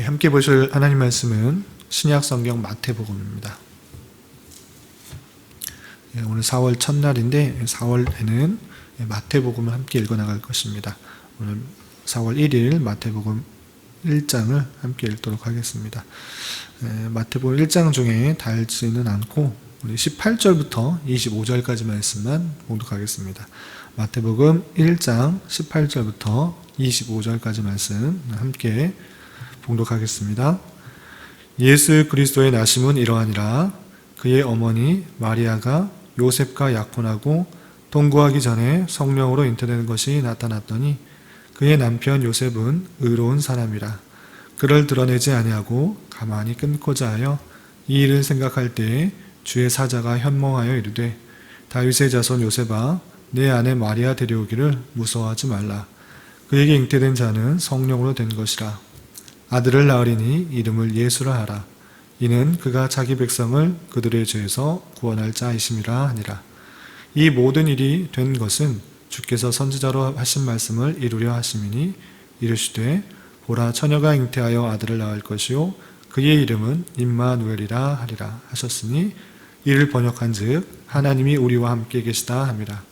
함께 보실 하나님 말씀은 신약 성경 마태복음입니다. 오늘 4월 첫날인데 4월에는 마태복음을 함께 읽어 나갈 것입니다. 오늘 4월 1일 마태복음 1장을 함께 읽도록 하겠습니다. 마태복음 1장 중에 달지는 않고 우리 18절부터 25절까지 말씀만 봉독하겠습니다. 마태복음 1장 18절부터 25절까지 말씀 함께 봉독하겠습니다. 예수 그리스도의 나심은 이러하니라. 그의 어머니 마리아가 요셉과 약혼하고 동거하기 전에 성령으로 잉태되는 것이 나타났더니 그의 남편 요셉은 의로운 사람이라. 그를 드러내지 아니하고 가만히 끊고자 하여 이 일을 생각할 때에 주의 사자가 현몽하여 이르되 다윗의 자손 요셉아 내 아내 마리아 데려오기를 무서워하지 말라. 그에게 잉태된 자는 성령으로 된 것이라. 아들을 낳으리니 이름을 예수라 하라. 이는 그가 자기 백성을 그들의 죄에서 구원할 자이심이라 하니라. 이 모든 일이 된 것은 주께서 선지자로 하신 말씀을 이루려 하심이니 이르시되 보라 처녀가 잉태하여 아들을 낳을 것이요 그의 이름은 임마누엘이라 하리라 하셨으니 이를 번역한즉 하나님이 우리와 함께 계시다 함이라.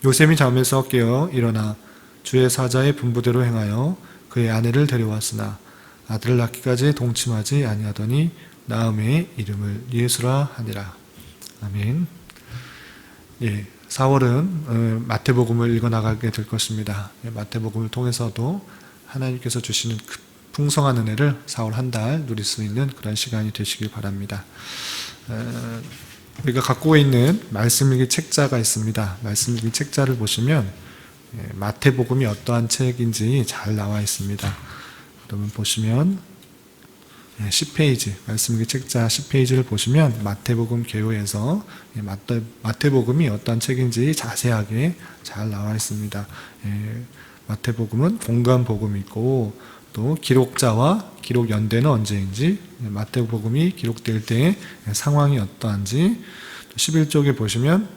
요셉이 잠에서 깨어 일어나 주의 사자의 분부대로 행하여 그의 아내를 데려왔으나 아들을 낳기까지 동침하지 아니하더니 나음의 이름을 예수라 하니라. 아멘. 4월은 마태복음을 읽어 나가게 될 것입니다. 마태복음을 통해서도 하나님께서 주시는 풍성한 은혜를 4월 한 달 누릴 수 있는 그런 시간이 되시길 바랍니다. 우리가 갖고 있는 말씀일기 책자가 있습니다. 말씀일기 책자를 보시면 마태복음이 어떠한 책인지 잘 나와 있습니다. 여러분 보시면 10페이지, 말씀일기 책자 10페이지를 보시면 마태복음 개요에서 마태복음이 어떤 책인지 자세하게 잘 나와 있습니다. 마태복음은 공간복음이 있고 또 기록자와 기록 연대는 언제인지, 마태복음이 기록될 때의 상황이 어떠한지, 11쪽에 보시면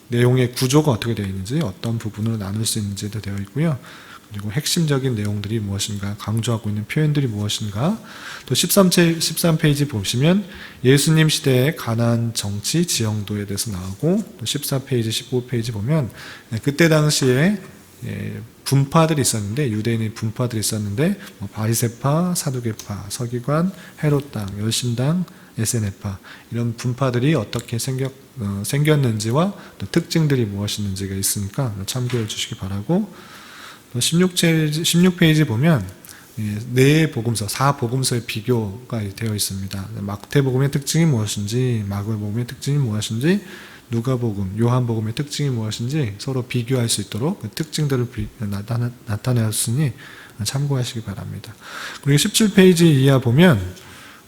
내용의 구조가 어떻게 되어 있는지, 어떤 부분으로 나눌 수 있는지도 되어 있고요. 그리고 핵심적인 내용들이 무엇인가, 강조하고 있는 표현들이 무엇인가. 또 13페이지 보시면 예수님 시대의 가나안 정치 지형도에 대해서 나오고, 또 14페이지, 15페이지 보면 그때 당시에 분파들이 있었는데, 유대인의 분파들이 있었는데 바리새파, 사두개파, 서기관, 헤롯당, 열심당, 에세네파 이런 분파들이 어떻게 생겼는지와 또 특징들이 무엇인지가 있으니까 참고해 주시기 바라고, 16페이지 보면 네 복음서, 4복음서의 비교가 되어 있습니다. 마태복음의 특징이 무엇인지, 마가복음의 특징이 무엇인지, 누가복음, 요한복음의 특징이 무엇인지 서로 비교할 수 있도록 그 특징들을 나타내었으니 참고하시기 바랍니다. 그리고 17페이지 이하 보면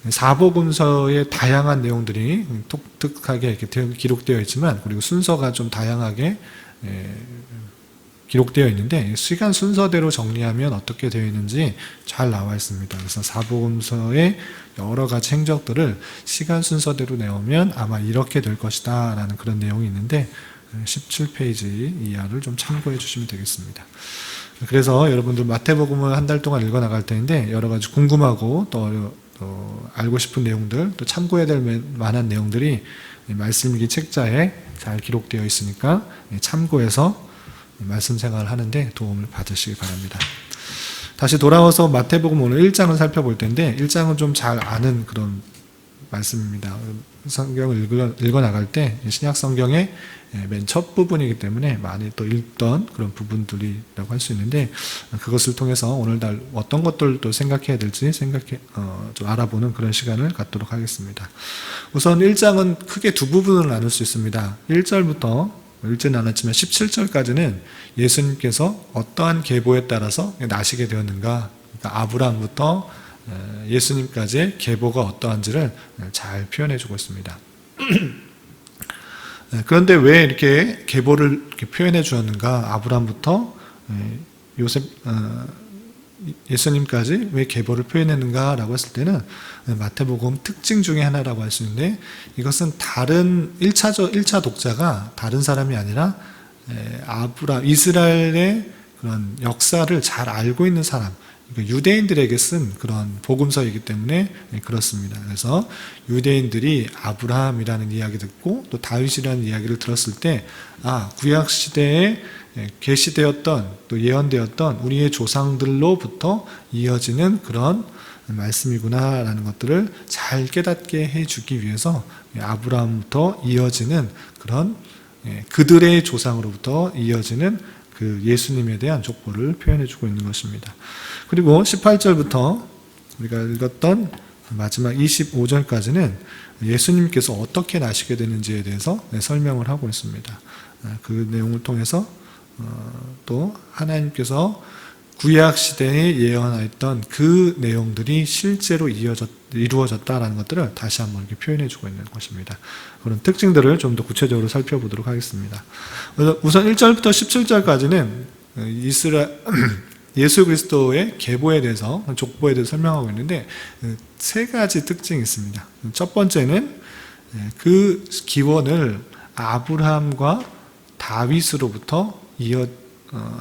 4복음서의 다양한 내용들이 독특하게 이렇게 기록되어 있지만, 그리고 순서가 좀 다양하게 기록되어 있는데 시간 순서대로 정리하면 어떻게 되어 있는지 잘 나와 있습니다. 그래서 4복음서의 여러 가지 행적들을 시간 순서대로 내오면 아마 이렇게 될 것이다 라는 그런 내용이 있는데 17페이지 이하를 좀 참고해 주시면 되겠습니다. 그래서 여러분들 마태복음을 한 달 동안 읽어 나갈 텐데 여러 가지 궁금하고 또 알고 싶은 내용들, 또 참고해야 될 만한 내용들이 말씀일기 책자에 잘 기록되어 있으니까 참고해서 말씀 생활을 하는데 도움을 받으시기 바랍니다. 다시 돌아와서 마태복음 오늘 1장을 살펴볼 텐데 1장은 좀 잘 아는 그런 말씀입니다. 성경을 읽어 나갈 때 신약 성경의 맨 첫 부분이기 때문에 많이 또 읽던 그런 부분들이라고 할 수 있는데, 그것을 통해서 오늘 날 어떤 것들도 생각해야 될지 좀 알아보는 그런 시간을 갖도록 하겠습니다. 우선 1장은 크게 두 부분을 나눌 수 있습니다. 1절부터 읽지는 않았지만 17절까지는 예수님께서 어떠한 계보에 따라서 나시게 되었는가, 그러니까 아브라함부터 예수님까지의 계보가 어떠한지를 잘 표현해 주고 있습니다. 그런데 왜 이렇게 계보를 이렇게 표현해 주었는가, 아브라함부터 예수님까지 왜 계보를 표현했는가라고 했을 때는 마태복음 특징 중에 하나라고 할 수 있는데, 이것은 다른 1차 독자가 다른 사람이 아니라 이스라엘의 그런 역사를 잘 알고 있는 사람, 유대인들에게 쓴 그런 복음서이기 때문에 그렇습니다. 그래서 유대인들이 아브라함이라는 이야기 듣고 또 다윗이라는 이야기를 들었을 때 구약 시대에 계시되었던 또 예언되었던 우리의 조상들로부터 이어지는 그런 말씀이구나라는 것들을 잘 깨닫게 해주기 위해서 아브라함부터 이어지는 그런 그들의 조상으로부터 이어지는 그 예수님에 대한 족보를 표현해주고 있는 것입니다. 그리고 18절부터 우리가 읽었던 마지막 25절까지는 예수님께서 어떻게 나시게 되는지에 대해서 설명을 하고 있습니다. 그 내용을 통해서 또 하나님께서 구약 시대에 예언하였던 그 내용들이 실제로 이루어졌다라는 것들을 다시 한번 이렇게 표현해주고 있는 것입니다. 그런 특징들을 좀 더 구체적으로 살펴보도록 하겠습니다. 우선 1절부터 17절까지는 예수 그리스도의 계보에 대해서, 족보에 대해서 설명하고 있는데 세 가지 특징이 있습니다. 첫 번째는 그 기원을 아브라함과 다윗으로부터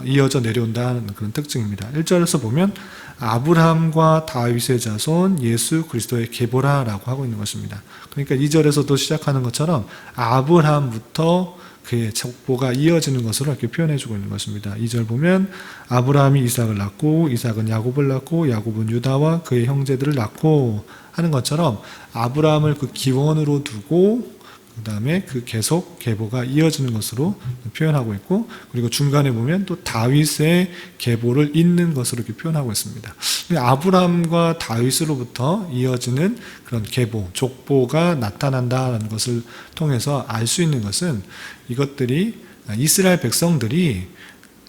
이어져 내려온다는 그런 특징입니다. 1절에서 보면 아브라함과 다윗의 자손 예수 그리스도의 계보라라고 하고 있는 것입니다. 그러니까 2절에서도 시작하는 것처럼 아브라함부터 그의 족보가 이어지는 것으로 이렇게 표현해주고 있는 것입니다. 2절 보면 아브라함이 이삭을 낳고 이삭은 야곱을 낳고 야곱은 유다와 그의 형제들을 낳고 하는 것처럼 아브라함을 그 기원으로 두고 그 다음에 그 계속 계보가 이어지는 것으로 표현하고 있고, 그리고 중간에 보면 또 다윗의 계보를 잇는 것으로 이렇게 표현하고 있습니다. 아브라함과 다윗으로부터 이어지는 그런 계보, 족보가 나타난다는 것을 통해서 알 수 있는 것은 이것들이 이스라엘 백성들이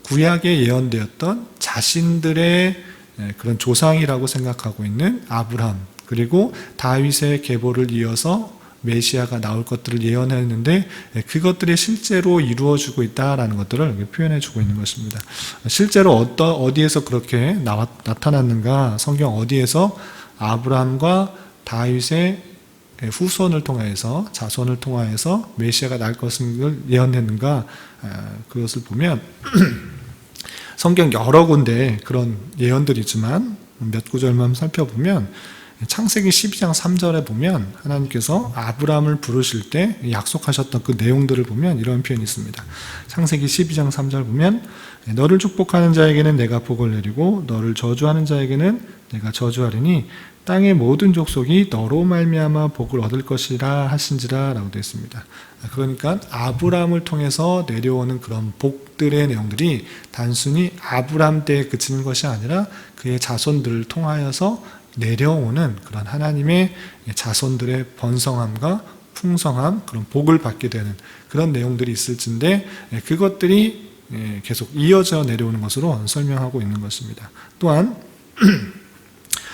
구약에 예언되었던 자신들의 그런 조상이라고 생각하고 있는 아브라함, 그리고 다윗의 계보를 이어서 메시아가 나올 것들을 예언했는데 그것들이 실제로 이루어지고 있다라는 것들을 표현해주고 있는 것입니다. 실제로 어디에서 그렇게 나타났는가, 성경 어디에서 아브라함과 다윗의 후손을 통하여서, 자손을 통하여서 메시아가 날 것을 예언했는가, 그것을 보면 성경 여러 군데 그런 예언들이 있지만 몇 구절만 살펴보면 창세기 12장 3절에 보면 하나님께서 아브라함을 부르실 때 약속하셨던 그 내용들을 보면 이런 표현이 있습니다. 창세기 12장 3절 보면 너를 축복하는 자에게는 내가 복을 내리고 너를 저주하는 자에게는 내가 저주하리니 땅의 모든 족속이 너로 말미암아 복을 얻을 것이라 하신지라 라고 되어 있습니다. 그러니까 아브라함을 통해서 내려오는 그런 복들의 내용들이 단순히 아브라함 때에 그치는 것이 아니라 그의 자손들을 통하여서 내려오는 그런 하나님의 자손들의 번성함과 풍성함, 그런 복을 받게 되는 그런 내용들이 있을진데 그것들이 계속 이어져 내려오는 것으로 설명하고 있는 것입니다. 또한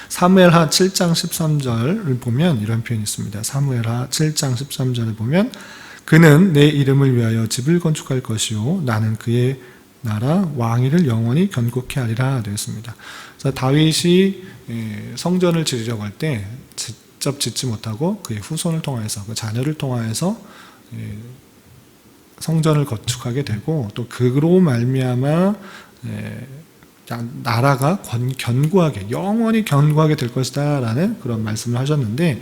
사무엘하 7장 13절을 보면 이런 표현이 있습니다. 사무엘하 7장 13절을 보면 그는 내 이름을 위하여 집을 건축할 것이요 나는 그의 나라 왕위를 영원히 견고케 하리라 되었습니다. 그래서 다윗이 성전을 지으려고 할 때 직접 짓지 못하고 그의 후손을 통하여서, 그 자녀를 통하여서 성전을 건축하게 되고 또 그로 말미암아 나라가 견고하게, 영원히 견고하게 될 것이다 라는 그런 말씀을 하셨는데,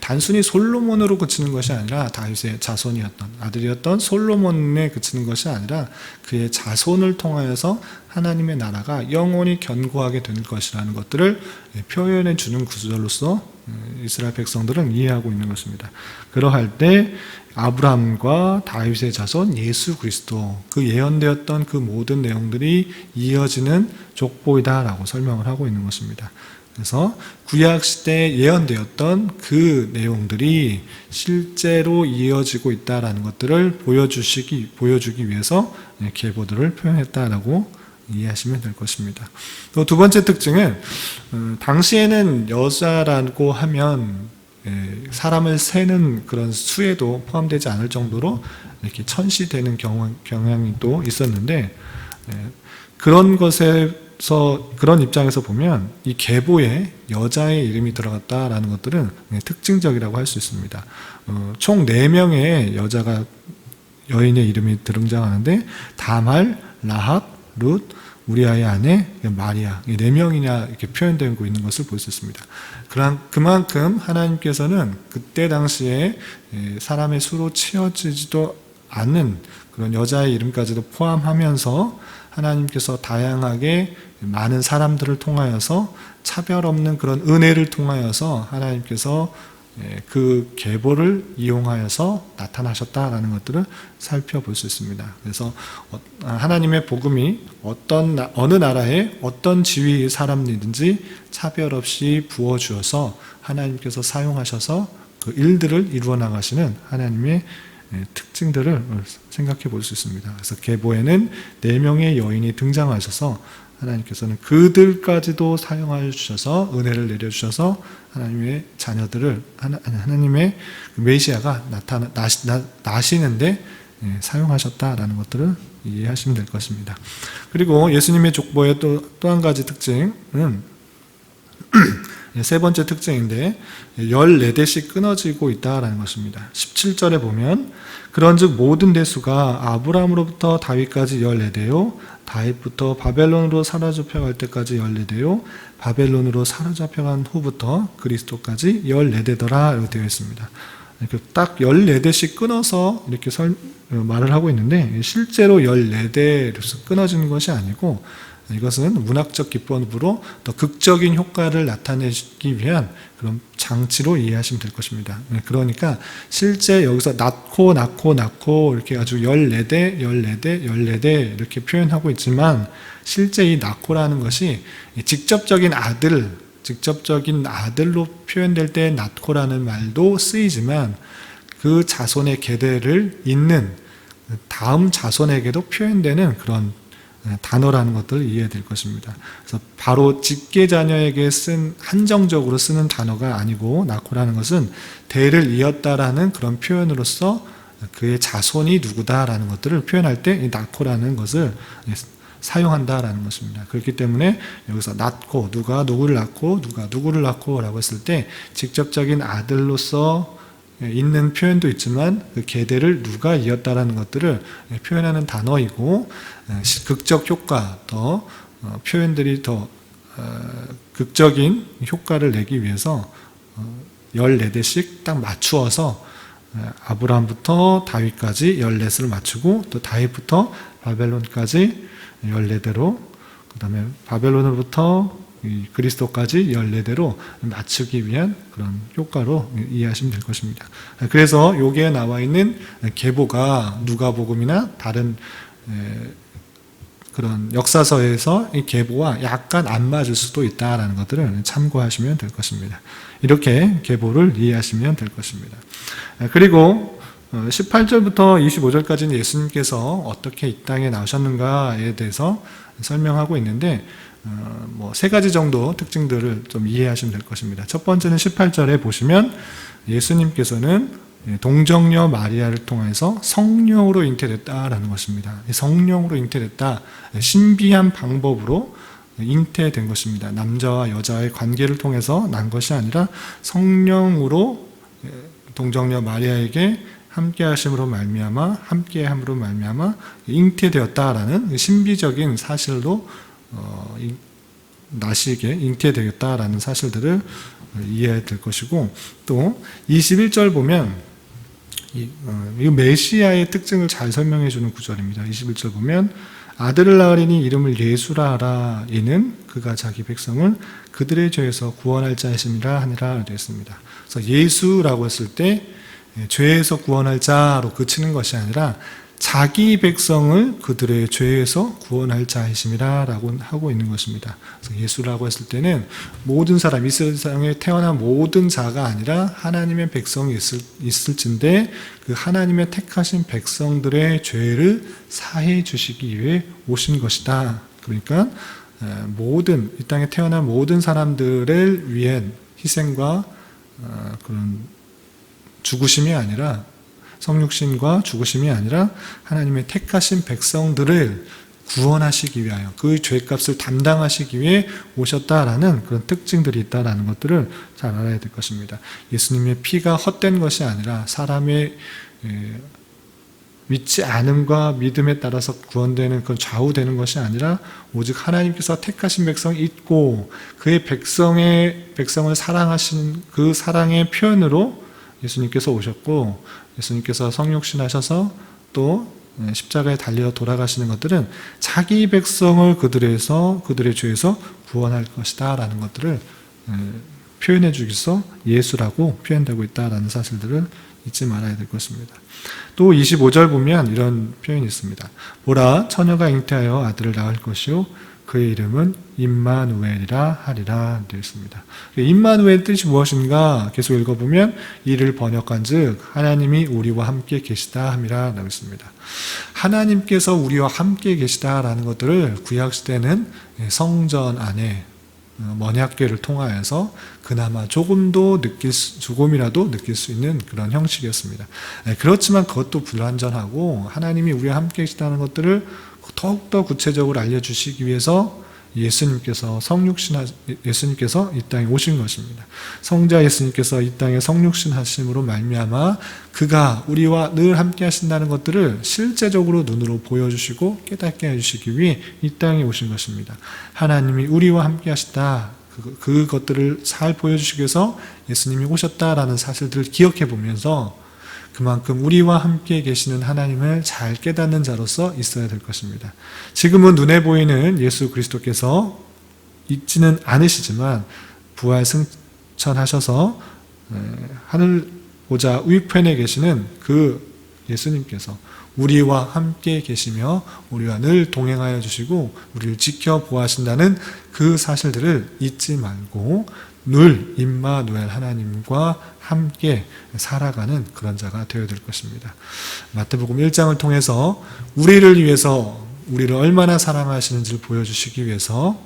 단순히 솔로몬으로 그치는 것이 아니라 다윗의 자손이었던 아들이었던 솔로몬에 그치는 것이 아니라 그의 자손을 통하여서 하나님의 나라가 영원히 견고하게 될 것이라는 것들을 표현해 주는 구절로서 이스라엘 백성들은 이해하고 있는 것입니다. 그러할 때 아브라함과 다윗의 자손 예수 그리스도, 그 예언되었던 그 모든 내용들이 이어지는 족보이다라고 설명을 하고 있는 것입니다. 그래서 구약 시대에 예언되었던 그 내용들이 실제로 이어지고 있다라는 것들을 보여주기 위해서 계보들을 표현했다라고 이해하시면 될 것입니다. 또 두 번째 특징은 당시에는 여자라고 하면 사람을 세는 그런 수에도 포함되지 않을 정도로 이렇게 천시되는 경향이 또 있었는데, 그런 그런 입장에서 보면 이 계보에 여자의 이름이 들어갔다라는 것들은 특징적이라고 할 수 있습니다. 총 4명의 여인의 이름이 등장하는데 다말, 라합, 룻, 우리 아이 아내, 마리아, 이 네 명이나 이렇게 표현되고 있는 것을 볼 수 있습니다. 그만큼 하나님께서는 그때 당시에 사람의 수로 치어지지도 않는 그런 여자의 이름까지도 포함하면서 하나님께서 다양하게 많은 사람들을 통하여서 차별 없는 그런 은혜를 통하여서 하나님께서 그 계보를 이용하여서 나타나셨다라는 것들을 살펴볼 수 있습니다. 그래서 하나님의 복음이 어느 나라에 어떤 지위의 사람이든지 차별 없이 부어주어서 하나님께서 사용하셔서 그 일들을 이루어 나가시는 하나님의 특징들을 생각해 볼 수 있습니다. 그래서 계보에는 4명의 여인이 등장하셔서 하나님께서는 그들까지도 사용하여 주셔서 은혜를 내려주셔서 하나님의 자녀들을 하나님의 메시아가 나시는데 사용하셨다라는 것들을 이해하시면 될 것입니다. 그리고 예수님의 족보의 또 한 가지 특징은 세 번째 특징인데 14대씩 끊어지고 있다라는 것입니다. 17절에 보면 그런즉 모든 대수가 아브라함으로부터 다윗까지 14대요 다윗부터 바벨론으로 사로잡혀갈 때까지 14대요 바벨론으로 사로잡혀간 후부터 그리스도까지 14대더라 이렇게 되어 있습니다. 이렇게 딱 14대씩 끊어서 이렇게 말을 하고 있는데 실제로 14대로서 끊어지는 것이 아니고 이것은 문학적 기법으로 더 극적인 효과를 나타내기 위한 그런 장치로 이해하시면 될 것입니다. 그러니까 실제 여기서 낳고 이렇게 아주 14대 이렇게 표현하고 있지만 실제 이 낳고라는 것이 직접적인 아들로 표현될 때 낳고라는 말도 쓰이지만 그 자손의 계대를 잇는 다음 자손에게도 표현되는 그런 단어라는 것들을 이해해야 될 것입니다. 그래서 바로 직계자녀에게 한정적으로 쓰는 단어가 아니고 낳고라는 것은 대를 이었다라는 그런 표현으로서 그의 자손이 누구다라는 것들을 표현할 때 낳고라는 것을 사용한다라는 것입니다. 그렇기 때문에 여기서 낳고 누가 누구를 낳고 누가 누구를 낳고라고 했을 때 직접적인 아들로서 있는 표현도 있지만 그 계대를 누가 이었다라는 것들을 표현하는 단어이고 극적 효과 더 표현들이 더 극적인 효과를 내기 위해서 14대씩 딱 맞추어서 아브라함부터 다윗까지 14을 맞추고 또 다윗부터 바벨론까지 14대로 그 다음에 바벨론으로부터 그리스도까지 14대로 맞추기 위한 그런 효과로 이해하시면 될 것입니다. 그래서 여기에 나와 있는 계보가 누가복음이나 다른 그런 역사서에서 이 계보와 약간 안 맞을 수도 있다라는 것들을 참고하시면 될 것입니다. 이렇게 계보를 이해하시면 될 것입니다. 그리고 18절부터 25절까지는 예수님께서 어떻게 이 땅에 나오셨는가에 대해서 설명하고 있는데 세 가지 정도 특징들을 좀 이해하시면 될 것입니다. 첫 번째는 18절에 보시면 예수님께서는 동정녀 마리아를 통해서 성령으로 잉태됐다라는 것입니다. 성령으로 잉태됐다, 신비한 방법으로 잉태된 것입니다. 남자와 여자의 관계를 통해서 난 것이 아니라 성령으로 동정녀 마리아에게 함께함으로 말미암아 잉태되었다라는 신비적인 사실로 나시게 잉태되겠다라는 사실들을 이해해야 될 것이고, 또 21절 보면 이 메시아의 특징을 잘 설명해 주는 구절입니다. 21절 보면 아들을 낳으리니 이름을 예수라 하라. 이는 그가 자기 백성을 그들의 죄에서 구원할 자이심이라 하니라 되었습니다. 그래서 예수라고 했을 때 죄에서 구원할 자로 그치는 것이 아니라 자기 백성을 그들의 죄에서 구원할 자이심이라 라고 하고 있는 것입니다. 그래서 예수라고 했을 때는 모든 사람, 이 세상에 태어난 모든 자가 아니라 하나님의 백성이 있을진데 그 하나님의 택하신 백성들의 죄를 사해 주시기 위해 오신 것이다. 그러니까 이 땅에 태어난 모든 사람들을 위한 희생과 그런 죽으심이 아니라, 성육신과 죽으심이 아니라 하나님의 택하신 백성들을 구원하시기 위하여 그 죄값을 담당하시기 위해 오셨다라는 그런 특징들이 있다라는 것들을 잘 알아야 될 것입니다. 예수님의 피가 헛된 것이 아니라 사람의 믿지 않음과 믿음에 따라서 구원되는, 그건 좌우되는 것이 아니라 오직 하나님께서 택하신 백성이 있고 그의 백성을 사랑하시는 그 사랑의 표현으로 예수님께서 오셨고, 예수님께서 성육신하셔서 또 십자가에 달려 돌아가시는 것들은 자기 백성을 그들의 죄에서 구원할 것이다 라는 것들을 표현해 주기 위해서 예수라고 표현되고 있다라는 사실들을 잊지 말아야 될 것입니다. 또 25절 보면 이런 표현이 있습니다. 보라, 처녀가 잉태하여 아들을 낳을 것이요 그의 이름은 임마누엘이라 하리라 되어 있습니다. 임마누엘 뜻이 무엇인가 계속 읽어보면 이를 번역한 즉 하나님이 우리와 함께 계시다 함이라 라고 있습니다. 하나님께서 우리와 함께 계시다라는 것들을 구약시대는 성전 안에 언약궤를 통하여서 그나마 조금이라도 느낄 수 있는 그런 형식이었습니다. 그렇지만 그것도 불완전하고 하나님이 우리와 함께 계시다는 것들을 더욱더 구체적으로 알려주시기 위해서 예수님께서 이 땅에 오신 것입니다. 성자 예수님께서 이 땅에 성육신 하심으로 말미암아 그가 우리와 늘 함께 하신다는 것들을 실제적으로 눈으로 보여주시고 깨닫게 해주시기 위해 이 땅에 오신 것입니다. 하나님이 우리와 함께 하시다, 그것들을 잘 보여주시기 위해서 예수님이 오셨다라는 사실들을 기억해 보면서 그만큼 우리와 함께 계시는 하나님을 잘 깨닫는 자로서 있어야 될 것입니다. 지금은 눈에 보이는 예수 그리스도께서 있지는 않으시지만 부활 승천하셔서 하늘 보좌 우편에 계시는 그 예수님께서 우리와 함께 계시며 우리와 늘 동행하여 주시고 우리를 지켜보아하신다는 그 사실들을 잊지 말고 늘 임마누엘 하나님과 함께 살아가는 그런 자가 되어야 될 것입니다. 마태복음 1장을 통해서 우리를 위해서 우리를 얼마나 사랑하시는지를 보여주시기 위해서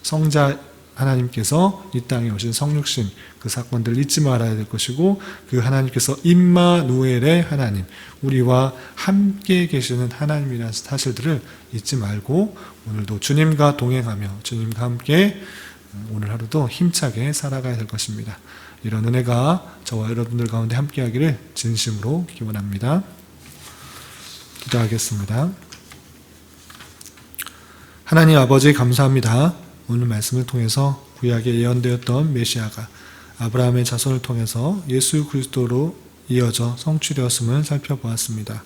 성자 하나님께서 이 땅에 오신 성육신 그 사건들을 잊지 말아야 될 것이고, 그 하나님께서 임마누엘의 하나님, 우리와 함께 계시는 하나님이라는 사실들을 잊지 말고 오늘도 주님과 동행하며 주님과 함께 오늘 하루도 힘차게 살아가야 될 것입니다. 이런 은혜가 저와 여러분들 가운데 함께하기를 진심으로 기원합니다. 기도하겠습니다. 하나님 아버지 감사합니다. 오늘 말씀을 통해서 구약에 예언되었던 메시아가 아브라함의 자손을 통해서 예수 그리스도로 이어져 성취되었음을 살펴보았습니다.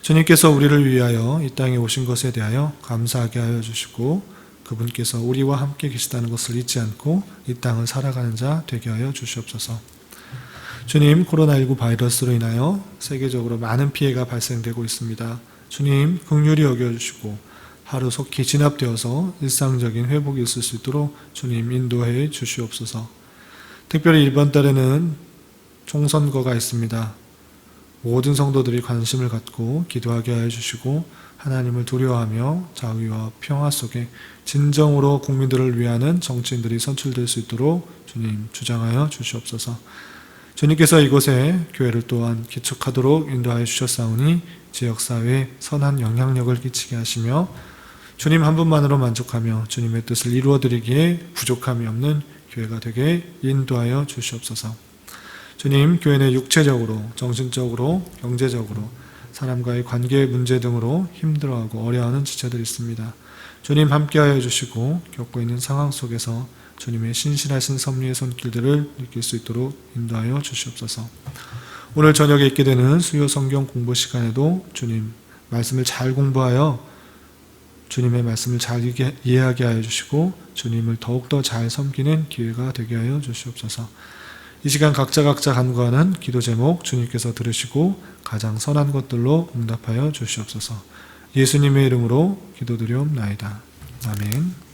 주님께서 우리를 위하여 이 땅에 오신 것에 대하여 감사하게 하여 주시고 그분께서 우리와 함께 계시다는 것을 잊지 않고 이 땅을 살아가는 자 되게 하여 주시옵소서. 주님, 코로나19 바이러스로 인하여 세계적으로 많은 피해가 발생되고 있습니다. 주님, 긍휼히 여겨주시고 하루 속히 진압되어서 일상적인 회복이 있을 수 있도록 주님 인도해 주시옵소서. 특별히 이번 달에는 총선거가 있습니다. 모든 성도들이 관심을 갖고 기도하게 하여 주시고 하나님을 두려워하며 자유와 평화 속에 진정으로 국민들을 위하는 정치인들이 선출될 수 있도록 주님 주장하여 주시옵소서. 주님께서 이곳에 교회를 또한 기축하도록 인도하여 주셨사오니 지역사회에 선한 영향력을 끼치게 하시며 주님 한 분만으로 만족하며 주님의 뜻을 이루어드리기에 부족함이 없는 교회가 되게 인도하여 주시옵소서. 주님, 교회는 육체적으로, 정신적으로, 경제적으로 사람과의 관계 문제 등으로 힘들어하고 어려워하는 지체들이 있습니다. 주님 함께하여 주시고 겪고 있는 상황 속에서 주님의 신실하신 섭리의 손길들을 느낄 수 있도록 인도하여 주시옵소서. 오늘 저녁에 있게 되는 수요 성경 공부 시간에도 주님 말씀을 잘 공부하여 주님의 말씀을 잘 이해하게 하여 주시고 주님을 더욱더 잘 섬기는 기회가 되게 하여 주시옵소서. 이 시간 각자 간구하는 기도 제목 주님께서 들으시고 가장 선한 것들로 응답하여 주시옵소서. 예수님의 이름으로 기도드리옵나이다. 아멘.